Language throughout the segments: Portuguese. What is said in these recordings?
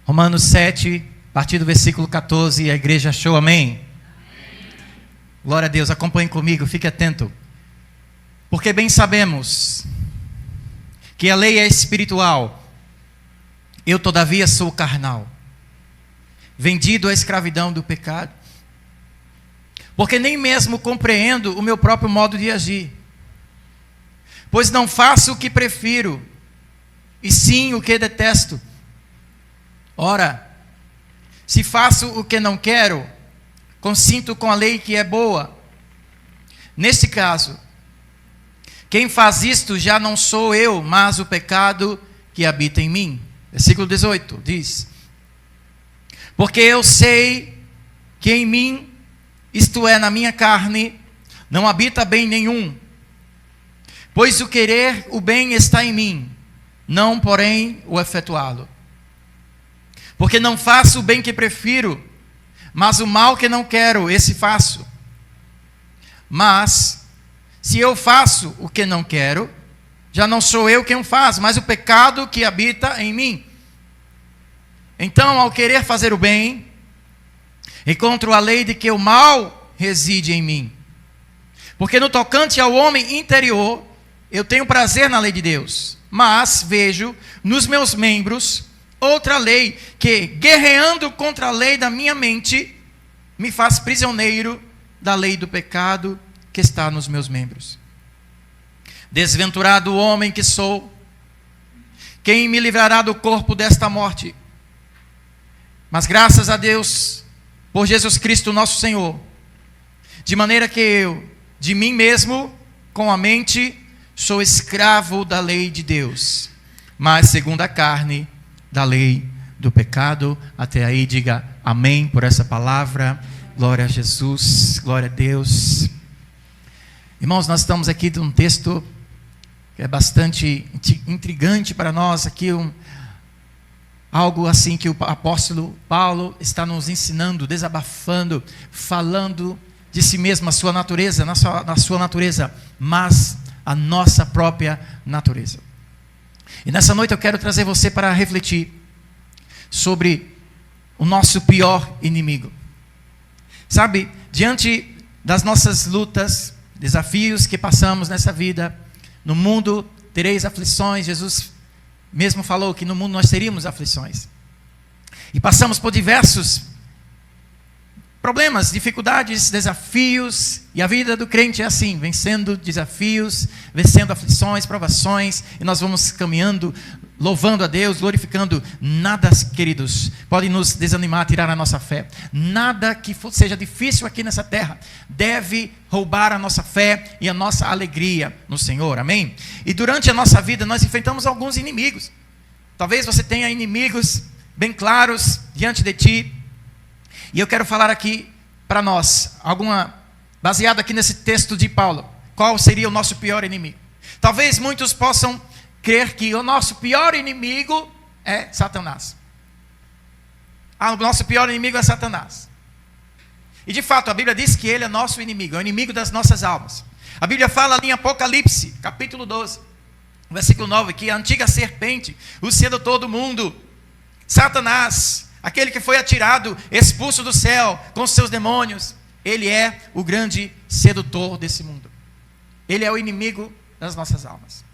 Romanos 7, a partir do versículo 14, a igreja achou, amém? Glória a Deus, acompanhe comigo, fique atento. Porque bem sabemos que a lei é espiritual, eu todavia sou carnal, vendido à escravidão do pecado. Porque nem mesmo compreendo o meu próprio modo de agir. Pois não faço o que prefiro, e sim o que detesto. Ora, se faço o que não quero, consinto com a lei que é boa. Neste caso, quem faz isto já não sou eu, mas o pecado que habita em mim. Versículo 18 diz: porque eu sei que em mim, isto é, na minha carne, não habita bem nenhum. Pois o querer o bem está em mim, não porém o efetuá-lo. Porque não faço o bem que prefiro, mas o mal que não quero, esse faço. Mas, se eu faço o que não quero, já não sou eu quem o faz, mas o pecado que habita em mim. Então, ao querer fazer o bem, encontro a lei de que o mal reside em mim. Porque no tocante ao homem interior, eu tenho prazer na lei de Deus, mas vejo nos meus membros outra lei que, guerreando contra a lei da minha mente, me faz prisioneiro da lei do pecado que está nos meus membros. Desventurado o homem que sou, quem me livrará do corpo desta morte? Mas graças a Deus, por Jesus Cristo nosso Senhor, de maneira que eu, de mim mesmo, com a mente, sou escravo da lei de Deus, mas segundo a carne, da lei do pecado. Até aí, diga amém por essa palavra. Glória a Jesus, glória a Deus. Irmãos, nós estamos aqui de um texto que é bastante intrigante para nós, aqui algo assim que o apóstolo Paulo está nos ensinando, desabafando, falando de si mesmo, a sua natureza, na sua natureza, mas a nossa própria natureza. E nessa noite eu quero trazer você para refletir sobre o nosso pior inimigo. Sabe, diante das nossas lutas, desafios que passamos nessa vida, no mundo tereis aflições. Jesus mesmo falou que no mundo nós teríamos aflições. E passamos por diversos problemas, dificuldades, desafios, e a vida do crente é assim, vencendo desafios, vencendo aflições, provações, e nós vamos caminhando, louvando a Deus, glorificando. Nada, queridos, pode nos desanimar, tirar a nossa fé. Nada que seja difícil aqui nessa terra deve roubar a nossa fé e a nossa alegria no Senhor, amém? E durante a nossa vida nós enfrentamos alguns inimigos. Talvez você tenha inimigos bem claros diante de ti. E eu quero falar aqui para nós, baseado aqui nesse texto de Paulo, qual seria o nosso pior inimigo. Talvez muitos possam crer que o nosso pior inimigo é Satanás. O nosso pior inimigo é Satanás. E de fato, a Bíblia diz que ele é nosso inimigo, é o inimigo das nossas almas. A Bíblia fala ali em Apocalipse, capítulo 12, versículo 9, que a antiga serpente, o sedutor do mundo, Satanás, aquele que foi atirado, expulso do céu com seus demônios, ele é o grande sedutor desse mundo. Ele é o inimigo das nossas almas.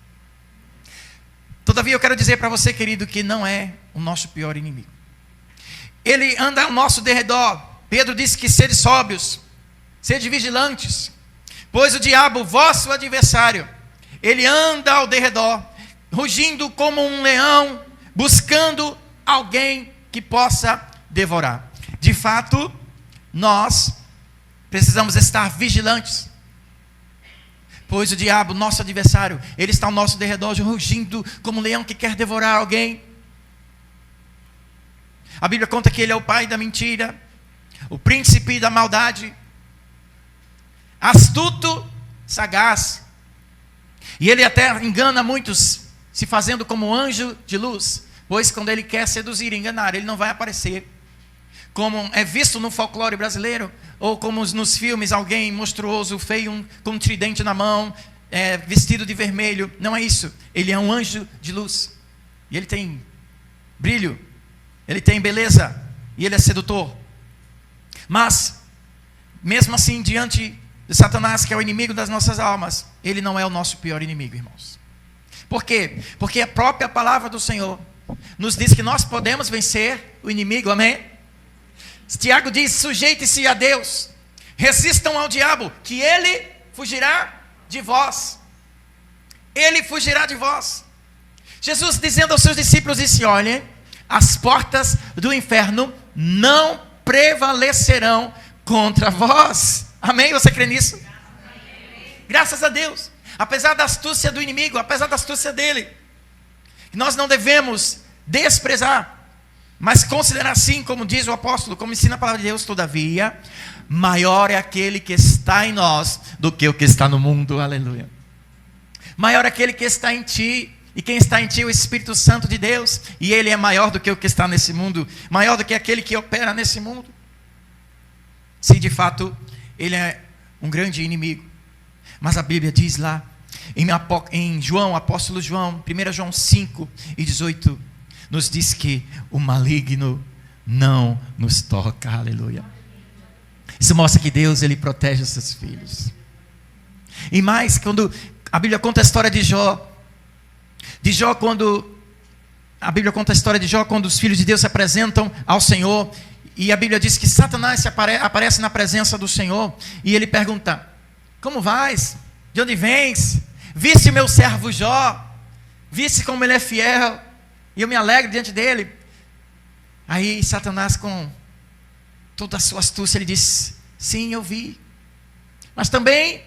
Todavia eu quero dizer para você, querido, que não é o nosso pior inimigo. Ele anda ao nosso derredor. Pedro disse que sede sóbrios, sede vigilantes, pois o diabo, vosso adversário, ele anda ao derredor, rugindo como um leão, buscando alguém que possa devorar. De fato, nós precisamos estar vigilantes, pois o diabo, nosso adversário, ele está ao nosso derredor, rugindo como um leão que quer devorar alguém. A Bíblia conta que ele é o pai da mentira, o príncipe da maldade, astuto, sagaz, e ele até engana muitos, se fazendo como anjo de luz. Pois quando ele quer seduzir e enganar, ele não vai aparecer como é visto no folclore brasileiro, ou como nos filmes, alguém monstruoso, feio, com um tridente na mão, vestido de vermelho. Não é isso. Ele é um anjo de luz. E ele tem brilho. ele tem beleza e ele é sedutor. Mas, mesmo assim, diante de Satanás, que é o inimigo das nossas almas, ele não é o nosso pior inimigo, irmãos. Por quê? Porque a própria palavra do Senhor nos diz que nós podemos vencer o inimigo, amém? Tiago diz: sujeite-se a Deus, resistam ao diabo, que ele fugirá de vós. Ele fugirá de vós. Jesus dizendo aos seus discípulos, disse: olhem, as portas do inferno não prevalecerão contra vós. Amém? Você crê nisso? Amém. Graças a Deus. Apesar da astúcia do inimigo, apesar da astúcia dele, nós não devemos desprezar, mas considerar assim, como diz o apóstolo, como ensina a palavra de Deus: todavia, maior é aquele que está em nós do que o que está no mundo. Aleluia. Maior é aquele que está em ti. E quem está em ti é o Espírito Santo de Deus. E ele é maior do que o que está nesse mundo, maior do que aquele que opera nesse mundo. Sim, de fato, ele é um grande inimigo. Mas a Bíblia diz lá em João, apóstolo João, 1 João 5:18, nos diz que o maligno não nos toca. Aleluia. Isso mostra que Deus, ele protege os seus filhos. E mais, quando a Bíblia conta a história de Jó, a Bíblia conta a história de Jó quando os filhos de Deus se apresentam ao Senhor, e a Bíblia diz que Satanás aparece na presença do Senhor, e ele pergunta: como vais? De onde vens? Viste o meu servo Jó? Viste como ele é fiel? E eu me alegro diante dele. Aí Satanás, com toda a sua astúcia, ele diz: sim, eu vi. Mas também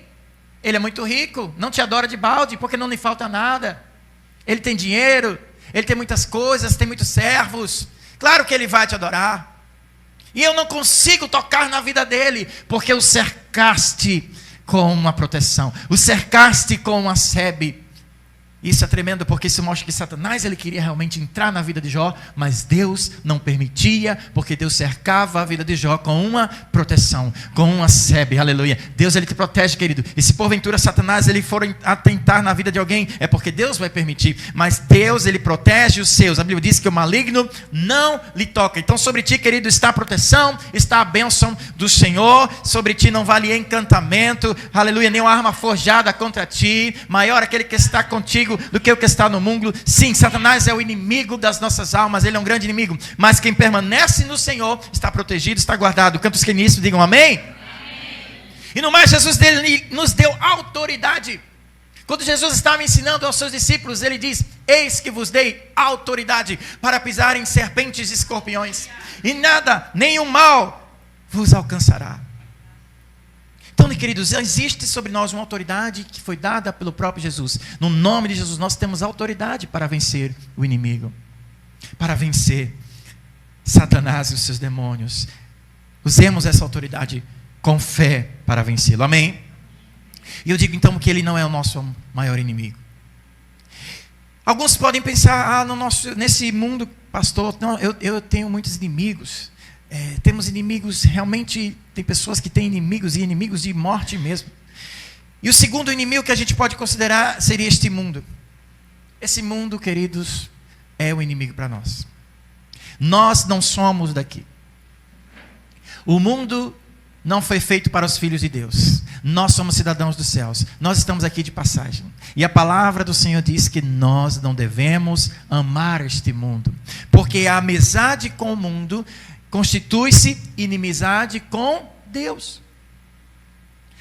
ele é muito rico, não te adora de balde, porque não lhe falta nada. Ele tem dinheiro, ele tem muitas coisas, tem muitos servos. Claro que ele vai te adorar. E eu não consigo tocar na vida dele, porque o cercaste com uma proteção, o cercaste com uma sebe. Isso é tremendo, porque isso mostra que Satanás, ele queria realmente entrar na vida de Jó, mas Deus não permitia, porque Deus cercava a vida de Jó com uma proteção, com uma sebe. Aleluia. Deus, ele te protege, querido. E se porventura Satanás, ele for atentar na vida de alguém, é porque Deus vai permitir. Mas Deus, ele protege os seus. A Bíblia diz que o maligno não lhe toca. Então sobre ti, querido, está a proteção, está a bênção do Senhor. Sobre ti não vale encantamento, aleluia, nenhuma arma forjada contra ti. Maior aquele que está contigo do que o que está no mundo. Sim, Satanás é o inimigo das nossas almas, ele é um grande inimigo, mas quem permanece no Senhor está protegido, está guardado. Quantos que nisso digam amém? Amém. E no mais, Jesus nos deu autoridade. Quando Jesus estava ensinando aos seus discípulos, ele diz: eis que vos dei autoridade para pisar em serpentes e escorpiões, e nada, nenhum mal vos alcançará. Então, queridos, existe sobre nós uma autoridade que foi dada pelo próprio Jesus. No nome de Jesus, nós temos autoridade para vencer o inimigo, para vencer Satanás e os seus demônios. Usemos essa autoridade com fé para vencê-lo. Amém? E eu digo então que ele não é o nosso maior inimigo. Alguns podem pensar: nesse mundo, pastor, não, eu tenho muitos inimigos. Temos inimigos, realmente tem pessoas que têm inimigos, e inimigos de morte mesmo. E o segundo inimigo que a gente pode considerar seria este mundo. Esse mundo, queridos, é o inimigo para nós. Nós não somos daqui. O mundo não foi feito para os filhos de Deus. Nós somos cidadãos dos céus. Nós estamos aqui de passagem. E a palavra do Senhor diz que nós não devemos amar este mundo, porque a amizade com o mundo constitui-se inimizade com Deus.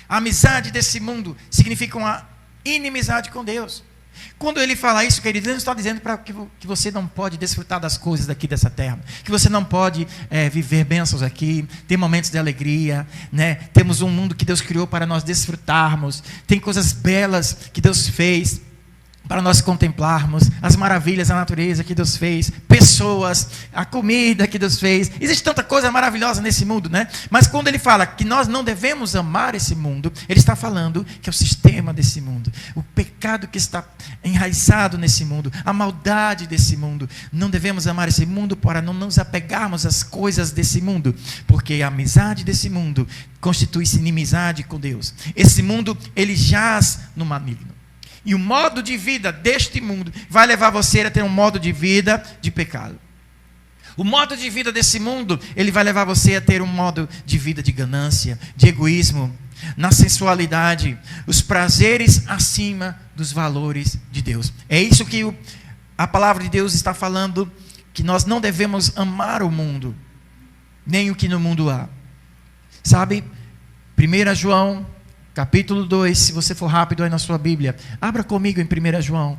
A amizade desse mundo significa uma inimizade com Deus. Quando ele fala isso, querido, ele não está dizendo para que você não pode desfrutar das coisas daqui dessa terra, que você não pode viver bênçãos aqui, ter momentos de alegria, né? Temos um mundo que Deus criou para nós desfrutarmos, tem coisas belas que Deus fez para nós contemplarmos, as maravilhas da natureza que Deus fez, pessoas, a comida que Deus fez. Existe tanta coisa maravilhosa nesse mundo, né? Mas quando ele fala que nós não devemos amar esse mundo, ele está falando que é o sistema desse mundo, o pecado que está enraizado nesse mundo, a maldade desse mundo. Não devemos amar esse mundo para não nos apegarmos às coisas desse mundo, porque a amizade desse mundo constitui-se inimizade com Deus. Esse mundo, ele jaz no maligno. E o modo de vida deste mundo vai levar você a ter um modo de vida de pecado. O modo de vida desse mundo, ele vai levar você a ter um modo de vida de ganância, de egoísmo, na sensualidade, os prazeres acima dos valores de Deus. É isso que a palavra de Deus está falando, que nós não devemos amar o mundo, nem o que no mundo há. Sabe, 1 João, capítulo 2, se você for rápido aí na sua Bíblia, abra comigo em 1 João,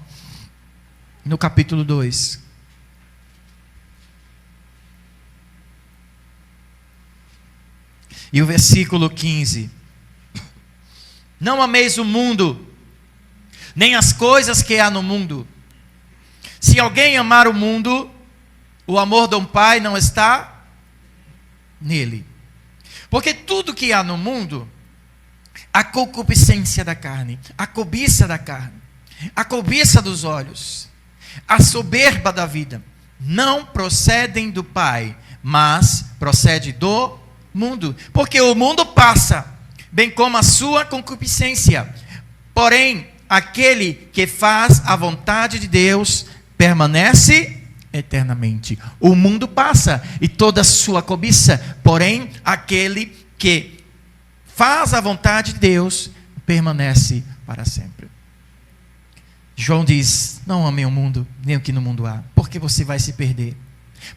no capítulo 2. E o versículo 15. Não ameis o mundo, nem as coisas que há no mundo. Se alguém amar o mundo, o amor do Pai não está nele. Porque tudo que há no mundo, a concupiscência da carne, a cobiça da carne, a cobiça dos olhos, a soberba da vida, não procedem do Pai, mas procede do mundo. Porque o mundo passa, bem como a sua concupiscência. Porém, aquele que faz a vontade de Deus permanece eternamente. O mundo passa e toda a sua cobiça, porém, aquele que faz a vontade de Deus permanece para sempre. João diz: não amem o mundo, nem o que no mundo há, porque você vai se perder.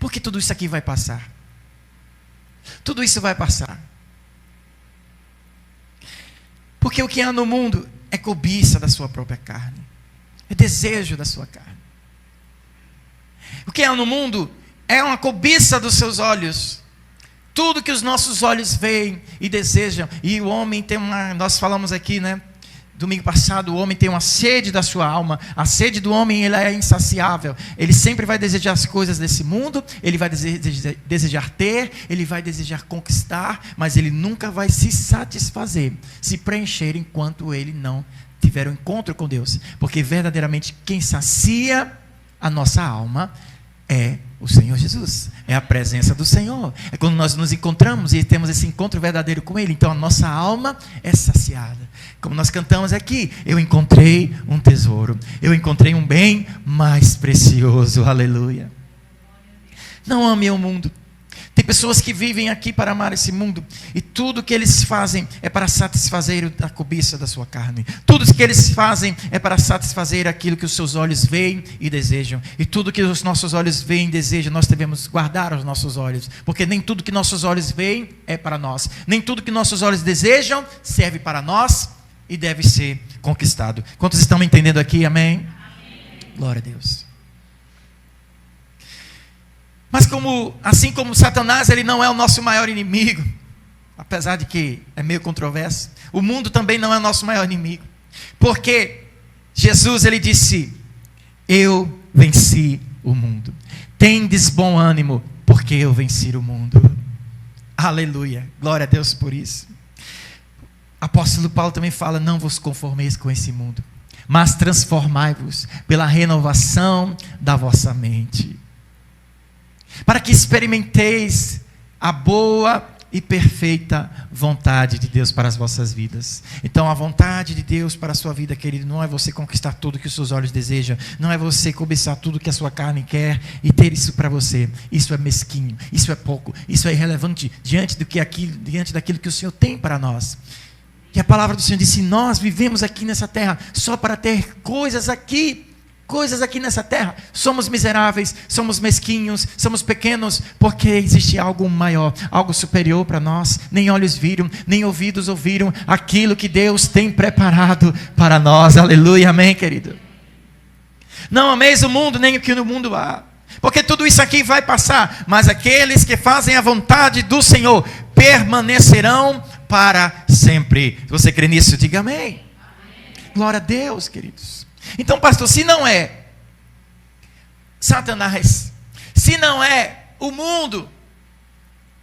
Porque tudo isso aqui vai passar. Tudo isso vai passar. Porque o que há no mundo é cobiça da sua própria carne, é desejo da sua carne. O que há no mundo é uma cobiça dos seus olhos. Tudo que os nossos olhos veem e desejam. E o homem tem nós falamos aqui, né? Domingo passado, o homem tem uma sede da sua alma. A sede do homem, ela é insaciável. Ele sempre vai desejar as coisas desse mundo. Ele vai desejar ter. Ele vai desejar conquistar. Mas ele nunca vai se satisfazer, se preencher, enquanto ele não tiver um encontro com Deus. Porque verdadeiramente quem sacia a nossa alma é o Senhor Jesus, é a presença do Senhor. É quando nós nos encontramos e temos esse encontro verdadeiro com Ele. Então a nossa alma é saciada. Como nós cantamos aqui: eu encontrei um tesouro, eu encontrei um bem mais precioso. Aleluia. Não ame o mundo. Tem pessoas que vivem aqui para amar esse mundo, e tudo que eles fazem é para satisfazer a cobiça da sua carne. Tudo que eles fazem é para satisfazer aquilo que os seus olhos veem e desejam. E tudo que os nossos olhos veem e desejam, nós devemos guardar os nossos olhos, porque nem tudo que nossos olhos veem é para nós. Nem tudo que nossos olhos desejam serve para nós e deve ser conquistado. Quantos estão me entendendo aqui? Amém? Glória a Deus. Mas assim como Satanás, ele não é o nosso maior inimigo, apesar de que é meio controverso, o mundo também não é o nosso maior inimigo, porque Jesus, ele disse: eu venci o mundo. Tendes bom ânimo, porque eu venci o mundo. Aleluia, glória a Deus por isso. Apóstolo Paulo também fala: não vos conformeis com esse mundo, mas transformai-vos pela renovação da vossa mente, para que experimenteis a boa e perfeita vontade de Deus para as vossas vidas. Então a vontade de Deus para a sua vida, querido, não é você conquistar tudo que os seus olhos desejam, não é você cobiçar tudo que a sua carne quer e ter isso para você. Isso é mesquinho, isso é pouco, isso é irrelevante diante daquilo que o Senhor tem para nós. E a palavra do Senhor disse: nós vivemos aqui nessa terra só para ter coisas aqui nessa terra. Somos miseráveis, somos mesquinhos, somos pequenos, porque existe algo maior, algo superior para nós. Nem olhos viram, nem ouvidos ouviram aquilo que Deus tem preparado para nós. Aleluia, amém, querido? Não ameis o mundo, nem o que no mundo há, porque tudo isso aqui vai passar, mas aqueles que fazem a vontade do Senhor permanecerão para sempre. Se você crê nisso, diga amém. Amém. Glória a Deus, queridos. Então, pastor, se não é Satanás, se não é o mundo,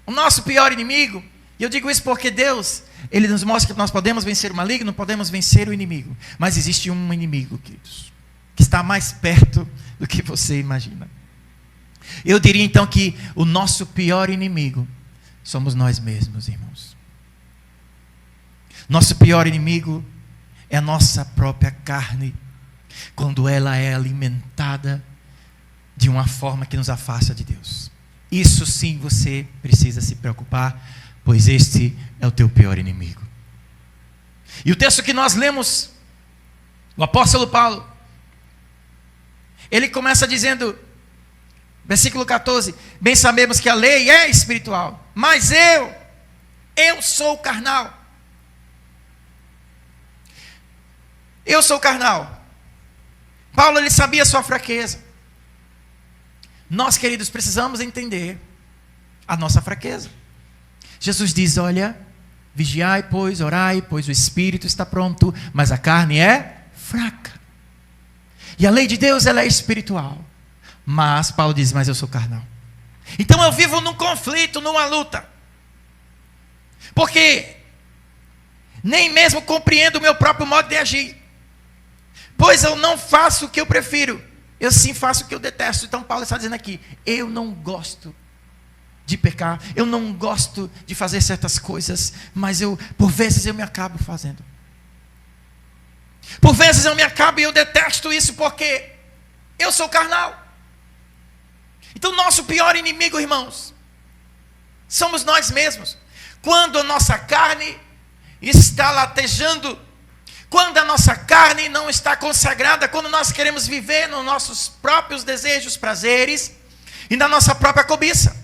o nosso pior inimigo, e eu digo isso porque Deus, Ele nos mostra que nós podemos vencer o maligno, podemos vencer o inimigo, mas existe um inimigo, queridos, que está mais perto do que você imagina. Eu diria então que o nosso pior inimigo somos nós mesmos, irmãos. Nosso pior inimigo é a nossa própria carne, quando ela é alimentada de uma forma que nos afasta de Deus. isso sim você precisa se preocupar, pois este é o teu pior inimigo. E o texto que nós lemos, o apóstolo Paulo, ele começa dizendo, versículo 14: bem sabemos que a lei é espiritual, mas eu sou carnal. Eu sou carnal. Paulo, ele sabia a sua fraqueza. Nós, queridos, precisamos entender a nossa fraqueza. Jesus diz, olha, vigiai, pois, orai, pois o espírito está pronto, mas a carne é fraca. E a lei de Deus, ela é espiritual. Mas, Paulo diz, mas eu sou carnal. Então eu vivo num conflito, numa luta. Porque nem mesmo compreendo o meu próprio modo de agir. Pois eu não faço o que eu prefiro, eu sim faço o que eu detesto. Então Paulo está dizendo aqui, eu não gosto de pecar, eu não gosto de fazer certas coisas, mas por vezes eu me acabo fazendo. Por vezes eu me acabo e eu detesto isso porque eu sou carnal. Então nosso pior inimigo, irmãos, somos nós mesmos. Quando a nossa carne está latejando, quando a nossa carne não está consagrada, quando nós queremos viver nos nossos próprios desejos, prazeres e na nossa própria cobiça.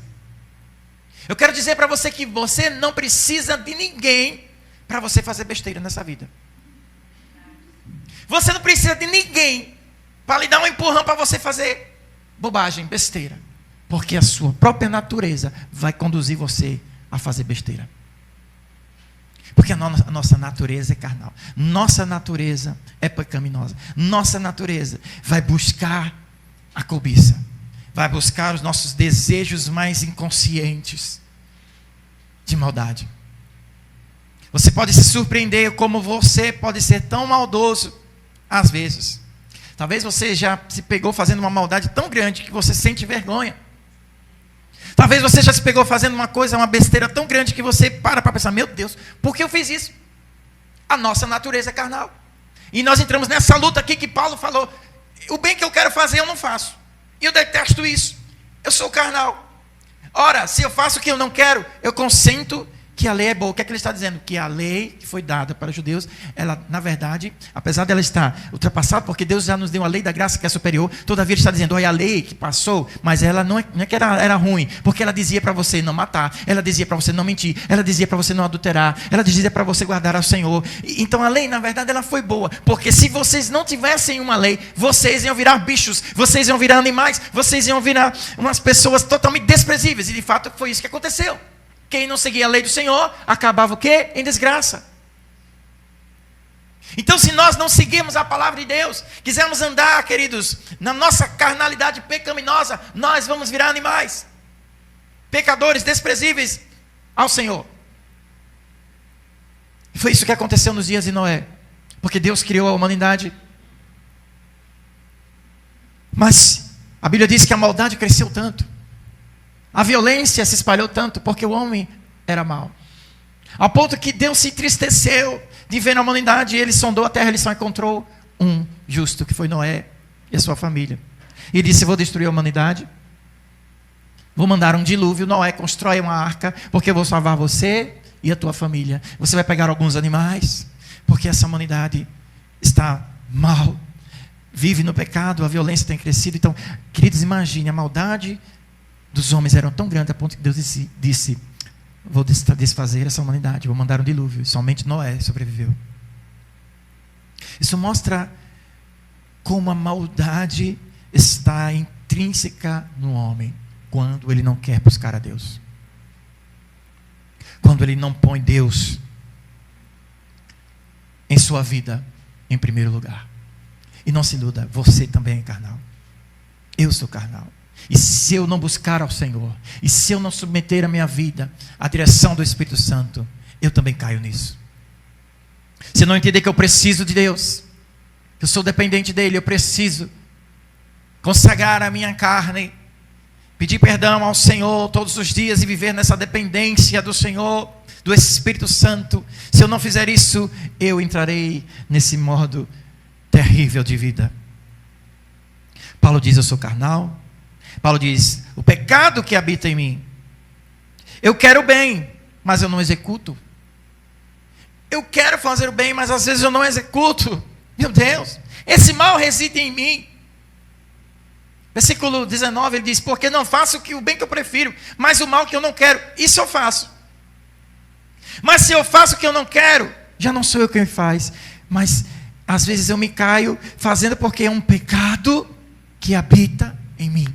Eu quero dizer para você que você não precisa de ninguém para você fazer besteira nessa vida. Você não precisa de ninguém para lhe dar um empurrão para você fazer bobagem, besteira. Porque a sua própria natureza vai conduzir você a fazer besteira. Porque a nossa natureza é carnal. Nossa natureza é pecaminosa. Nossa natureza vai buscar a cobiça. Vai buscar os nossos desejos mais inconscientes de maldade. Você pode se surpreender como você pode ser tão maldoso às vezes. Talvez você já se pegou fazendo uma maldade tão grande que você sente vergonha. Talvez você já se pegou fazendo uma besteira tão grande que você para pensar, meu Deus, por que eu fiz isso? A nossa natureza é carnal. E nós entramos nessa luta aqui que Paulo falou, o bem que eu quero fazer eu não faço. E eu detesto isso. Eu sou carnal. Ora, se eu faço o que eu não quero, eu consento que a lei é boa. O que é que ele está dizendo? Que a lei que foi dada para os judeus, ela, na verdade, apesar dela estar ultrapassada, porque Deus já nos deu a lei da graça que é superior, todavia ele está dizendo, olha, a lei que passou, mas ela não é que era ruim, porque ela dizia para você não matar, ela dizia para você não mentir, ela dizia para você não adulterar, ela dizia para você guardar ao Senhor. Então a lei, na verdade, ela foi boa, porque se vocês não tivessem uma lei, vocês iam virar bichos, vocês iam virar animais, vocês iam virar umas pessoas totalmente desprezíveis, e de fato foi isso que aconteceu. Quem não seguia a lei do Senhor, acabava o quê? Em desgraça. Então, se nós não seguirmos a palavra de Deus, quisermos andar, queridos, na nossa carnalidade pecaminosa, nós vamos virar animais, pecadores desprezíveis ao Senhor. E foi isso que aconteceu nos dias de Noé, porque Deus criou a humanidade. Mas a Bíblia diz que a maldade cresceu tanto, a violência se espalhou tanto, porque o homem era mau, ao ponto que Deus se entristeceu de ver na humanidade, e ele sondou a terra, ele só encontrou um justo, que foi Noé e a sua família. E disse, vou destruir a humanidade, vou mandar um dilúvio. Noé, constrói uma arca, porque eu vou salvar você e a tua família. Você vai pegar alguns animais, porque essa humanidade está mal, vive no pecado, a violência tem crescido. Então, queridos, imagine, a maldade dos homens era tão grande, a ponto que Deus disse, vou desfazer essa humanidade, vou mandar um dilúvio. Somente Noé sobreviveu. Isso mostra como a maldade está intrínseca no homem, quando ele não quer buscar a Deus, quando ele não põe Deus em sua vida em primeiro lugar. E não se iluda, você também é carnal, eu sou carnal. E se eu não buscar ao Senhor, e se eu não submeter a minha vida à direção do Espírito Santo, eu também caio nisso. Se eu não entender que eu preciso de Deus, que eu sou dependente dEle, eu preciso consagrar a minha carne, pedir perdão ao Senhor todos os dias e viver nessa dependência do Senhor, do Espírito Santo. Se eu não fizer isso, eu entrarei nesse modo terrível de vida. Paulo diz, eu sou carnal, Paulo diz: o pecado que habita em mim. Eu quero o bem, mas eu não executo. Eu quero fazer o bem, mas às vezes eu não executo. Meu Deus, esse mal reside em mim. Versículo 19, ele diz: porque não faço o bem que eu prefiro, mas o mal que eu não quero, isso eu faço. Mas se eu faço o que eu não quero, já não sou eu quem faz, mas às vezes eu me caio fazendo porque é um pecado que habita em mim.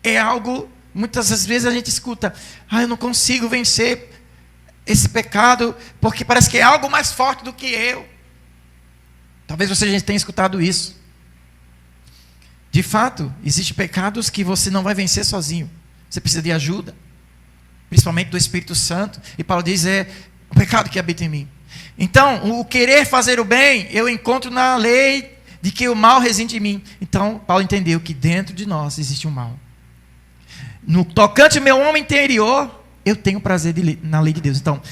É algo, muitas das vezes a gente escuta: eu não consigo vencer esse pecado, porque parece que é algo mais forte do que eu. Talvez você já tenha escutado isso. De fato, existem pecados que você não vai vencer sozinho. Você precisa de ajuda, principalmente do Espírito Santo. E Paulo diz: é o pecado que habita em mim. Então, o querer fazer o bem, eu encontro na lei de que o mal reside em mim. Então, Paulo entendeu que dentro de nós existe um mal. No tocante ao meu homem interior, eu tenho prazer na lei de Deus. Então,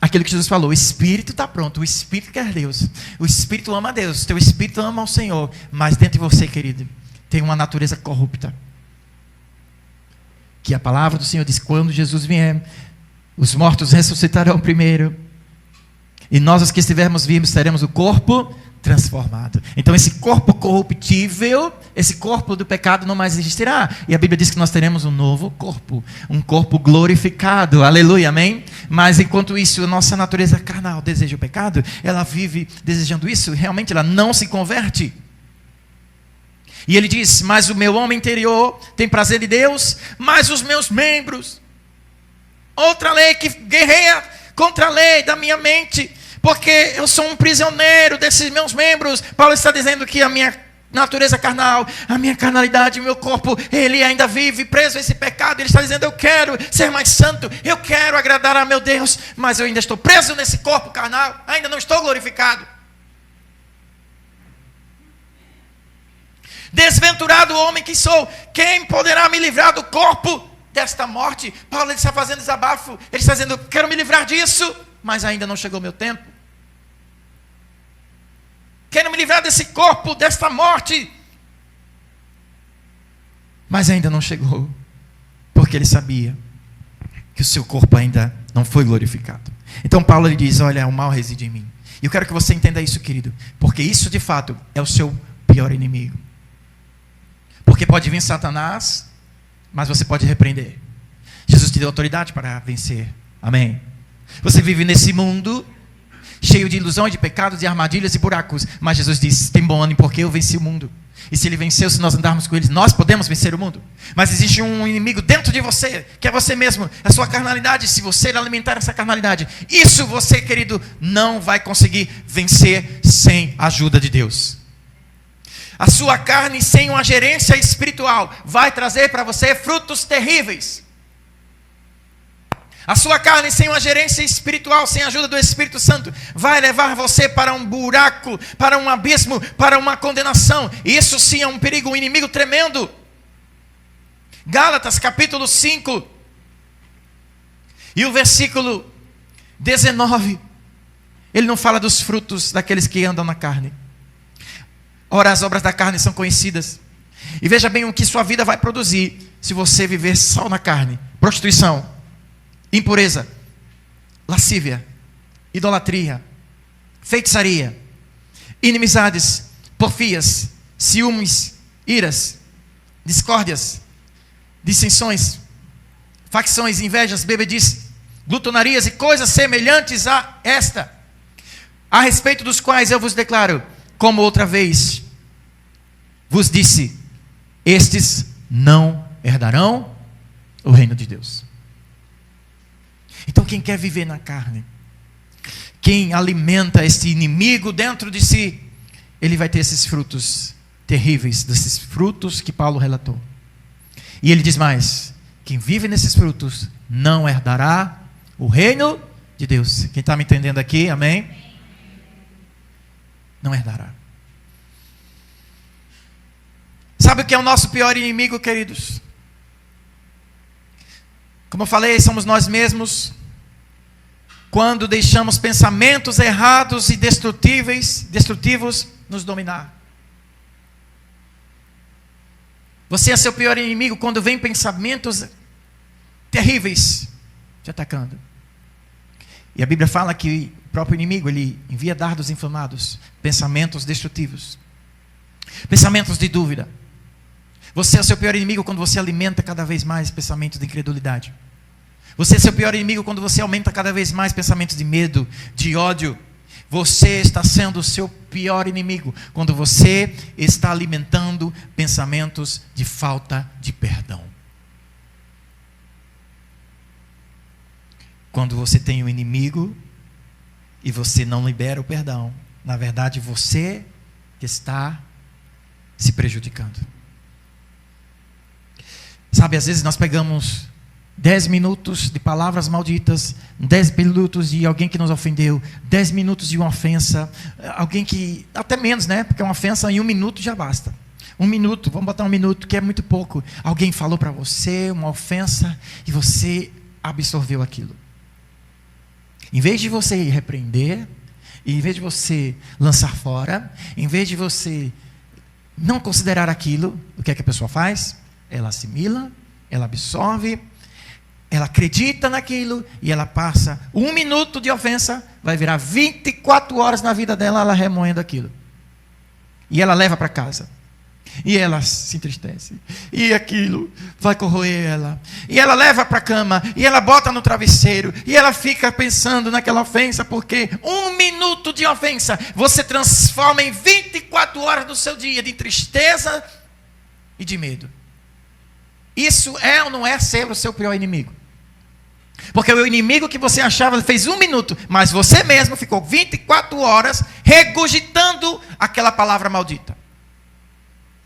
aquilo que Jesus falou: o Espírito está pronto, o Espírito quer Deus, o Espírito ama a Deus, o teu Espírito ama o Senhor, mas dentro de você, querido, tem uma natureza corrupta, que a palavra do Senhor diz: quando Jesus vier, os mortos ressuscitarão primeiro, e nós, os que estivermos vivos, teremos o corpo transformado. Então esse corpo corruptível, esse corpo do pecado não mais existirá. E a Bíblia diz que nós teremos um novo corpo, um corpo glorificado. Aleluia, amém? Mas enquanto isso, a nossa natureza carnal deseja o pecado, ela vive desejando isso, realmente ela não se converte. E ele diz: mas o meu homem interior tem prazer de Deus, mas os meus membros, outra lei que guerreia contra a lei da minha mente, porque eu sou um prisioneiro desses meus membros. Paulo está dizendo que a minha natureza carnal, a minha carnalidade, o meu corpo, ele ainda vive preso a esse pecado. Ele está dizendo: eu quero ser mais santo, eu quero agradar a meu Deus, mas eu ainda estou preso nesse corpo carnal, ainda não estou glorificado. Desventurado homem que sou, quem poderá me livrar do corpo desta morte? Paulo está fazendo desabafo, ele está dizendo: quero me livrar disso, mas ainda não chegou o meu tempo. Quero me livrar desse corpo, desta morte, mas ainda não chegou, porque ele sabia que o seu corpo ainda não foi glorificado. Então Paulo ele diz: olha, o mal reside em mim. E eu quero que você entenda isso, querido, porque isso de fato é o seu pior inimigo. Porque pode vir Satanás, mas você pode repreender. Jesus te deu autoridade para vencer. Amém? Você vive nesse mundo cheio de ilusões, de pecados, de armadilhas e buracos, mas Jesus disse: tem bom ânimo, porque eu venci o mundo. E se ele venceu, se nós andarmos com ele, nós podemos vencer o mundo. Mas existe um inimigo dentro de você, que é você mesmo, a sua carnalidade. Se você alimentar essa carnalidade, isso você, querido, não vai conseguir vencer sem a ajuda de Deus. A sua carne, sem uma gerência espiritual, vai trazer para você frutos terríveis. A sua carne, sem uma gerência espiritual, sem a ajuda do Espírito Santo, vai levar você para um buraco, para um abismo, para uma condenação. Isso sim é um perigo, um inimigo tremendo. Gálatas capítulo 5 e o versículo 19, ele não fala dos frutos daqueles que andam na carne. Ora, as obras da carne são conhecidas. E veja bem o que sua vida vai produzir se você viver só na carne: prostituição, impureza, lascívia, idolatria, feitiçaria, inimizades, porfias, ciúmes, iras, discórdias, dissensões, facções, invejas, bebedices, glutonarias e coisas semelhantes a esta, a respeito dos quais eu vos declaro, como outra vez vos disse, estes não herdarão o reino de Deus. Então quem quer viver na carne, quem alimenta esse inimigo dentro de si, ele vai ter esses frutos terríveis, desses frutos que Paulo relatou. E ele diz mais: quem vive nesses frutos não herdará o reino de Deus. Quem está me entendendo aqui, amém? Não herdará. Sabe o que é o nosso pior inimigo, queridos? Como eu falei, somos nós mesmos. Quando deixamos pensamentos errados e destrutivos nos dominar. Você é seu pior inimigo quando vem pensamentos terríveis te atacando. E a Bíblia fala que o próprio inimigo, ele envia dardos inflamados, pensamentos destrutivos, pensamentos de dúvida. Você é seu pior inimigo quando você alimenta cada vez mais pensamentos de incredulidade. Você é seu pior inimigo quando você aumenta cada vez mais pensamentos de medo, de ódio. Você está sendo o seu pior inimigo quando você está alimentando pensamentos de falta de perdão. Quando você tem um inimigo e você não libera o perdão, na verdade você que está se prejudicando. Sabe, às vezes nós pegamos 10 minutos de palavras malditas, 10 minutos de alguém que nos ofendeu, 10 minutos de uma ofensa, alguém que, até menos, né? Porque uma ofensa em 1 minuto já basta. 1 minuto, vamos botar 1 minuto, que é muito pouco. Alguém falou para você uma ofensa e você absorveu aquilo. Em vez de você repreender, em vez de você lançar fora, em vez de você não considerar aquilo, o que é que a pessoa faz? Ela assimila, ela absorve, ela acredita naquilo e ela passa 1 minuto de ofensa, vai virar 24 horas na vida dela, ela remoendo aquilo. E ela leva para casa. E ela se entristece. E aquilo vai corroer ela. E ela leva para a cama. E ela bota no travesseiro. E ela fica pensando naquela ofensa. Porque 1 minuto de ofensa você transforma em 24 horas do seu dia de tristeza e de medo. Isso é ou não é ser o seu pior inimigo? Porque o inimigo que você achava fez 1 minuto, mas você mesmo ficou 24 horas regurgitando aquela palavra maldita.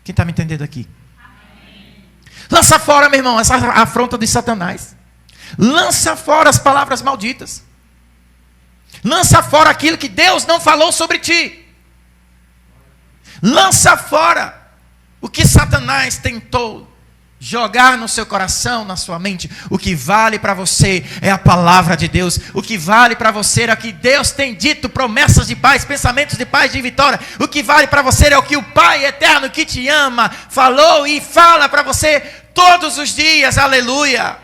Quem está me entendendo aqui? Amém. Lança fora, meu irmão, essa afronta de Satanás. Lança fora as palavras malditas. Lança fora aquilo que Deus não falou sobre ti. Lança fora o que Satanás tentou jogar no seu coração, na sua mente. O que vale para você é a palavra de Deus. O que vale para você é o que Deus tem dito, promessas de paz, pensamentos de paz, de vitória. O que vale para você é o que o Pai eterno que te ama falou e fala para você todos os dias. Aleluia.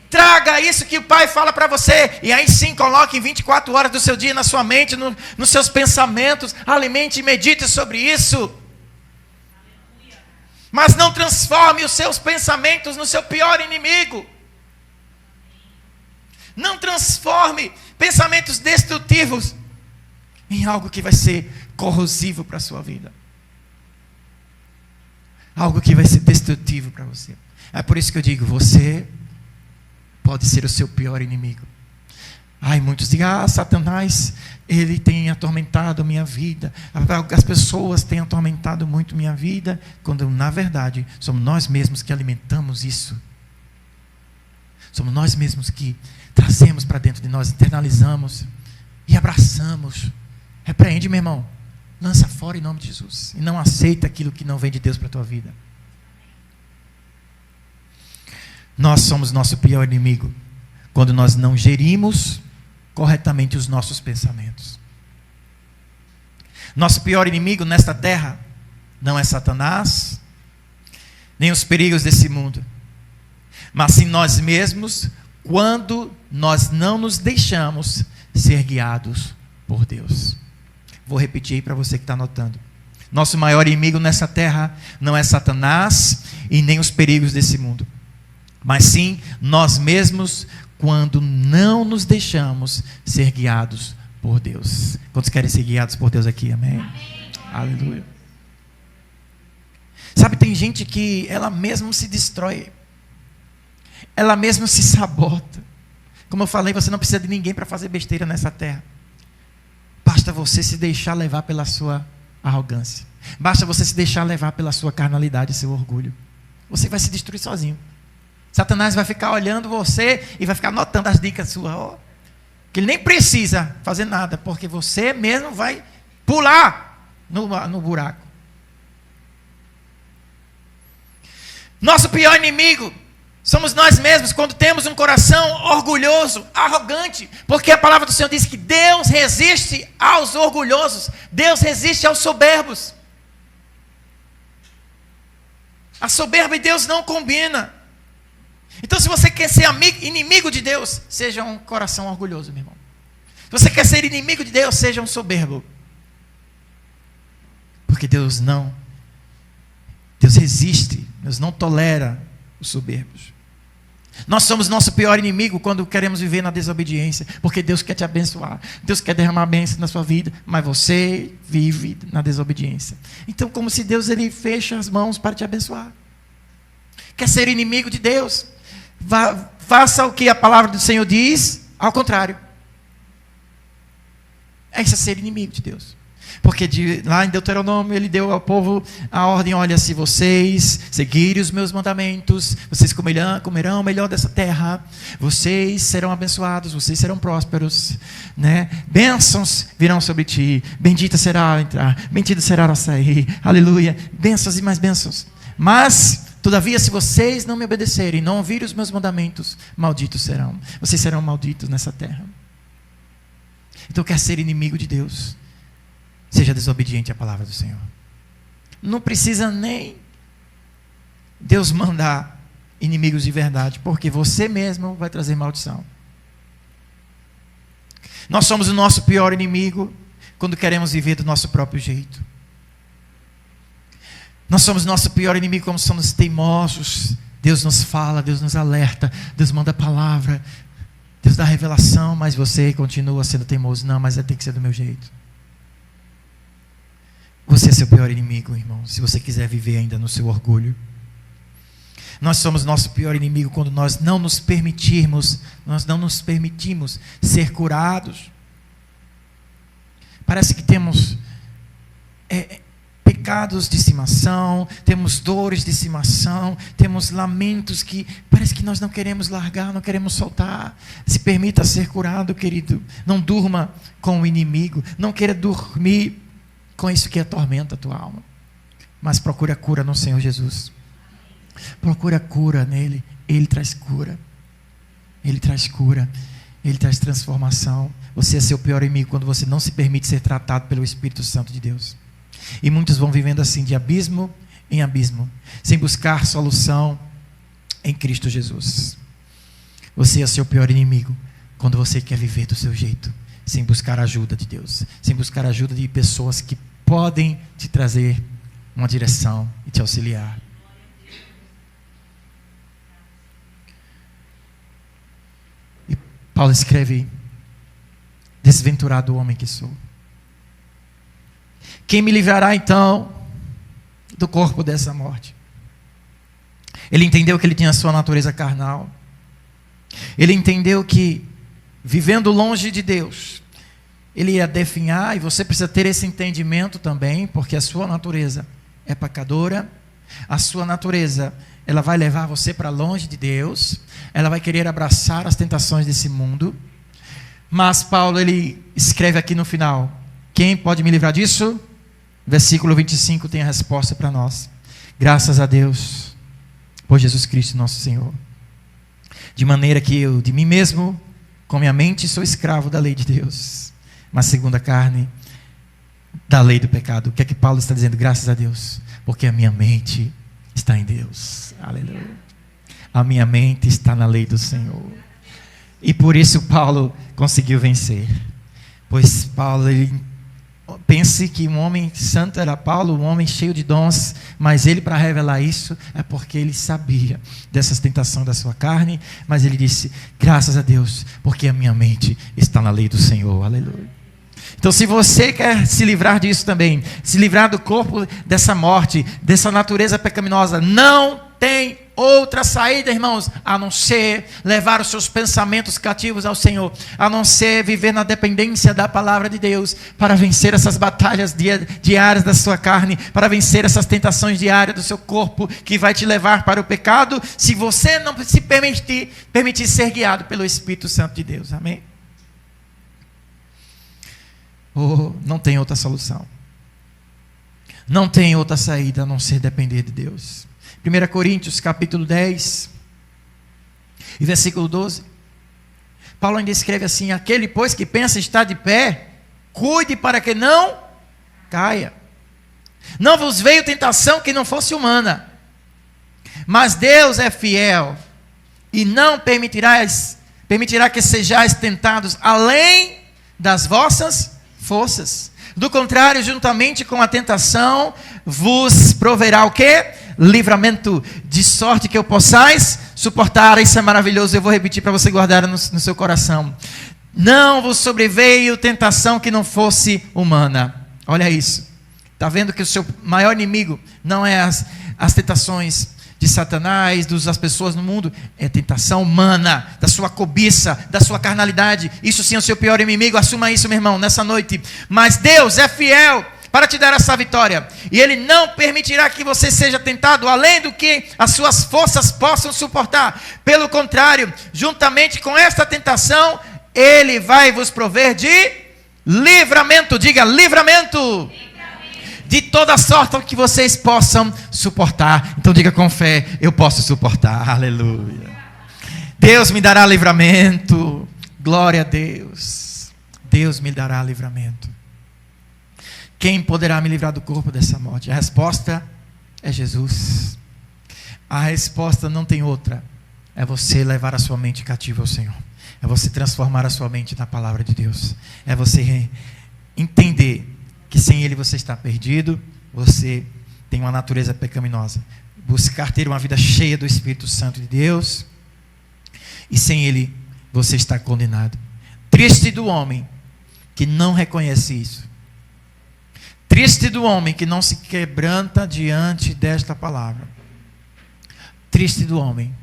Traga isso que o Pai fala para você. E aí sim, coloque 24 horas do seu dia na sua mente, nos seus pensamentos. Alimente e medite sobre isso. Mas não transforme os seus pensamentos no seu pior inimigo. Não transforme pensamentos destrutivos em algo que vai ser corrosivo para a sua vida. Algo que vai ser destrutivo para você. É por isso que eu digo, você pode ser o seu pior inimigo. Ai, muitos dizem, Satanás, ele tem atormentado a minha vida. As pessoas têm atormentado muito minha vida. Quando, na verdade, somos nós mesmos que alimentamos isso. Somos nós mesmos que trazemos para dentro de nós, internalizamos e abraçamos. Repreende, meu irmão. Lança fora em nome de Jesus. E não aceita aquilo que não vem de Deus para a tua vida. Nós somos nosso pior inimigo quando nós não gerimos corretamente os nossos pensamentos. Nosso pior inimigo nesta terra não é Satanás, nem os perigos desse mundo, mas sim nós mesmos, quando nós não nos deixamos ser guiados por Deus. Vou repetir aí para você que está anotando. Nosso maior inimigo nessa terra não é Satanás e nem os perigos desse mundo, mas sim nós mesmos, quando não nos deixamos ser guiados por Deus. Quantos querem ser guiados por Deus aqui? Amém? Amém. Aleluia. Sabe, tem gente que ela mesma se destrói. Ela mesma se sabota. Como eu falei, você não precisa de ninguém para fazer besteira nessa terra. Basta você se deixar levar pela sua arrogância. Basta você se deixar levar pela sua carnalidade e seu orgulho. Você vai se destruir sozinho. Satanás vai ficar olhando você e vai ficar anotando as dicas suas. Que ele nem precisa fazer nada, porque você mesmo vai pular no buraco. Nosso pior inimigo somos nós mesmos quando temos um coração orgulhoso, arrogante. Porque a palavra do Senhor diz que Deus resiste aos orgulhosos. Deus resiste aos soberbos. A soberba e Deus não combina. Então, se você quer ser inimigo de Deus, seja um coração orgulhoso, meu irmão. Se você quer ser inimigo de Deus, seja um soberbo. Porque Deus resiste, Deus não tolera os soberbos. Nós somos nosso pior inimigo quando queremos viver na desobediência, porque Deus quer te abençoar, Deus quer derramar bênção na sua vida, mas você vive na desobediência. Então, como se Deus ele fecha as mãos para te abençoar. Quer ser inimigo de Deus? Faça o que a palavra do Senhor diz, ao contrário. Isso é ser inimigo de Deus. Porque lá em Deuteronômio ele deu ao povo a ordem: olha, se vocês seguirem os meus mandamentos, vocês comerão o melhor dessa terra, vocês serão abençoados, vocês serão prósperos, né? Bênçãos virão sobre ti, bendita será a entrar, bendito será a sair, aleluia, bênçãos e mais bênçãos. Mas, todavia, se vocês não me obedecerem, não ouvirem os meus mandamentos, malditos serão, vocês serão malditos nessa terra. Então, quer ser inimigo de Deus, seja desobediente à palavra do Senhor. Não precisa nem Deus mandar inimigos de verdade, porque você mesmo vai trazer maldição. Nós somos o nosso pior inimigo quando queremos viver do nosso próprio jeito. Nós somos o nosso pior inimigo quando somos teimosos. Deus nos fala, Deus nos alerta, Deus manda a palavra, Deus dá revelação, mas você continua sendo teimoso. Não, mas tem que ser do meu jeito. Você é seu pior inimigo, irmão, se você quiser viver ainda no seu orgulho. Nós somos nosso pior inimigo quando nós não nos permitimos ser curados. Parece que temos pecados de estimação, temos dores de estimação, temos lamentos que parece que nós não queremos largar, não queremos soltar. Se permita ser curado, querido. Não durma com o inimigo, não queira dormir com isso que atormenta a tua alma, mas procura a cura no Senhor Jesus. Procura a cura nele. Ele traz cura, ele traz cura, ele traz transformação. Você é seu pior inimigo quando você não se permite ser tratado pelo Espírito Santo de Deus. E muitos vão vivendo assim, de abismo em abismo, sem buscar solução em Cristo Jesus. Você é seu pior inimigo quando você quer viver do seu jeito, sem buscar a ajuda de Deus, sem buscar a ajuda de pessoas que podem te trazer uma direção e te auxiliar. E Paulo escreve: desventurado homem que sou. Quem me livrará então do corpo dessa morte? Ele entendeu que ele tinha a sua natureza carnal. Ele entendeu que, vivendo longe de Deus, ele ia definhar, e você precisa ter esse entendimento também, porque a sua natureza é pecadora, a sua natureza, ela vai levar você para longe de Deus, ela vai querer abraçar as tentações desse mundo, mas Paulo, ele escreve aqui no final: quem pode me livrar disso? Versículo 25 tem a resposta para nós: graças a Deus, por Jesus Cristo nosso Senhor. De maneira que eu, de mim mesmo, com minha mente, sou escravo da lei de Deus, mas segundo a carne, da lei do pecado. O que é que Paulo está dizendo? Graças a Deus, porque a minha mente está em Deus. Aleluia. A minha mente está na lei do Senhor. E por isso Paulo conseguiu vencer. Pois Paulo, pense que um homem santo era Paulo, um homem cheio de dons, mas ele, para revelar isso, é porque ele sabia dessas tentações da sua carne, mas ele disse: graças a Deus, porque a minha mente está na lei do Senhor. Aleluia. Então, se você quer se livrar disso também, se livrar do corpo dessa morte, dessa natureza pecaminosa, não tem outra saída, irmãos, a não ser levar os seus pensamentos cativos ao Senhor, a não ser viver na dependência da palavra de Deus, para vencer essas batalhas diárias da sua carne, para vencer essas tentações diárias do seu corpo, que vai te levar para o pecado, se você não se permitir ser guiado pelo Espírito Santo de Deus. Amém? Não tem outra solução, não tem outra saída a não ser depender de Deus. 1 Coríntios capítulo 10 e versículo 12, Paulo ainda escreve assim: aquele pois que pensa estar de pé, cuide para que não caia. Não vos veio tentação que não fosse humana, Mas Deus é fiel e não permitirá que sejais tentados além das vossas forças. Do contrário, juntamente com a tentação, vos proverá o quê? Livramento, de sorte que eu possais suportar. Isso é maravilhoso, eu vou repetir para você guardar no seu coração. Não vos sobreveio tentação que não fosse humana. Olha isso. Está vendo que o seu maior inimigo não é as tentações de Satanás, das pessoas no mundo, é a tentação humana, da sua cobiça, da sua carnalidade. Isso sim é o seu pior inimigo. Assuma isso, meu irmão, nessa noite. Mas Deus é fiel para te dar essa vitória, e Ele não permitirá que você seja tentado além do que as suas forças possam suportar. Pelo contrário, juntamente com esta tentação, Ele vai vos prover de livramento. Diga livramento. De toda sorte que vocês possam suportar. Então diga com fé: eu posso suportar. Aleluia. Deus me dará livramento. Glória a Deus. Deus me dará livramento. Quem poderá me livrar do corpo dessa morte? A resposta é Jesus. A resposta não tem outra. É você levar a sua mente cativa ao Senhor. É você transformar a sua mente na palavra de Deus. É você entender que sem Ele você está perdido, você tem uma natureza pecaminosa. Buscar ter uma vida cheia do Espírito Santo de Deus, e sem Ele você está condenado. Triste do homem que não reconhece isso. Triste do homem que não se quebranta diante desta palavra. Triste do homem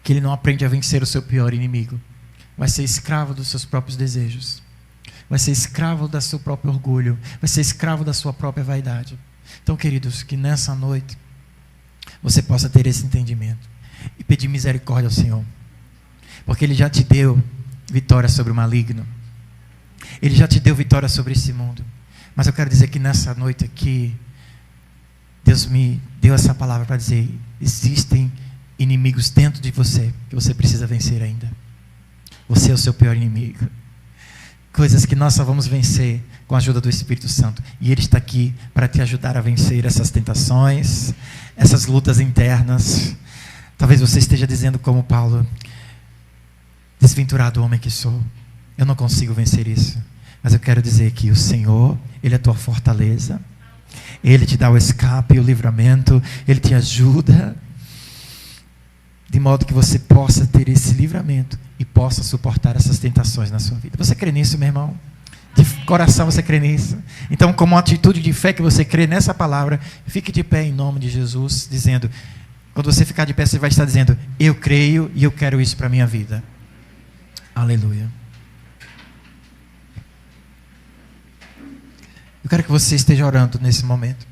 que ele não aprende a vencer o seu pior inimigo. Vai ser escravo dos seus próprios desejos. Vai ser escravo do seu próprio orgulho. Vai ser escravo da sua própria vaidade. Então, queridos, que nessa noite você possa ter esse entendimento e pedir misericórdia ao Senhor, porque Ele já te deu vitória sobre o maligno. Ele já te deu vitória sobre esse mundo. Mas eu quero dizer que nessa noite aqui, Deus me deu essa palavra para dizer: existem inimigos dentro de você que você precisa vencer ainda. Você é o seu pior inimigo. Coisas que nós só vamos vencer com a ajuda do Espírito Santo. E Ele está aqui para te ajudar a vencer essas tentações, essas lutas internas. Talvez você esteja dizendo como Paulo: desventurado homem que sou, eu não consigo vencer isso. Mas eu quero dizer que o Senhor, Ele é a tua fortaleza. Ele te dá o escape e o livramento. Ele te ajuda, de modo que você possa ter esse livramento e possa suportar essas tentações na sua vida. Você crê nisso, meu irmão? De coração você crê nisso? Então, como uma atitude de fé que você crê nessa palavra, fique de pé em nome de Jesus, dizendo, quando você ficar de pé, você vai estar dizendo: eu creio e eu quero isso para a minha vida. Aleluia. Eu quero que você esteja orando nesse momento.